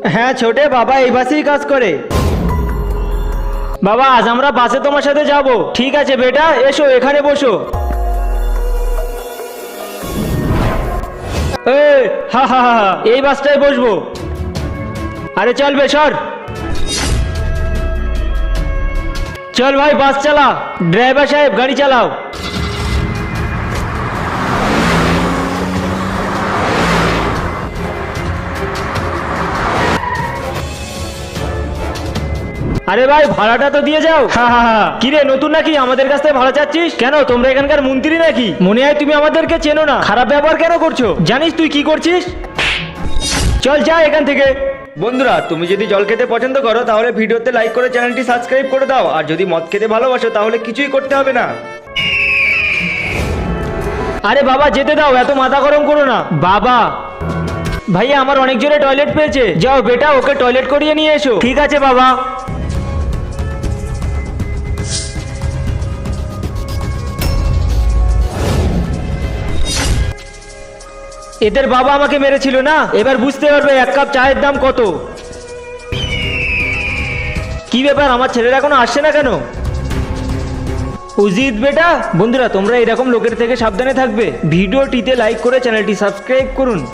হ্যাঁ ছোটে, বাবা এই বাসেই কাজ করে। বাবা আজ আমরা বাসে তোমার সাথে যাব। ঠিক আছে বেটা, এসো এখানে বসো। এই, হা হা হা হা, এই বাসটায় বসবো। আরে চল বে, সর। চল ভাই বাস চালা। ড্রাইভার সাহেব গাড়ি চালাও। আরে ভাই ভাড়াটা তো দিয়ে যাও। হা হা হা, কিরে নতুন নাকি আমাদের কাছ থেকে ভাড়া চাচ্ছিস কেন? তোমরা এখানকার মন্ত্রী নাকি? মনে হয় তুমি আমাদেরকে চেনো না। খারাপ ব্যবহার কেন করছো? জানিস তুই কি করছিস? চল যা এখান থেকে। বন্ধুরা, তুমি যদি জল খেতে পছন্দ করো তাহলে ভিডিওতে লাইক করে চ্যানেলটি সাবস্ক্রাইব করে দাও। আর যদি মদ খেতে ভালোবাসো তাহলে কিছুই করতে হবে না। আরে বাবা যেতে দাও, এত মাথা গরম করো না। বাবা ভাইয়া আমার অনেক জোরে টয়লেট পেয়েছে, যাও বেটা ওকে টয়লেট করিয়ে নিয়ে এসো। ঠিক আছে বাবা। এদের বাবা আমাকে মেরেছিল না, এবার বুঝতে পারবে এক কাপ চায়ের দাম কত। কি ব্যাপার, আমার ছেলেরা এখনো আসছে না কেন? উজিত বেটা। বন্ধুরা তোমরা এরকম লোকের থেকে সাবধানে থাকবে। ভিডিওটিতে লাইক করে চ্যানেলটি সাবস্ক্রাইব করুন।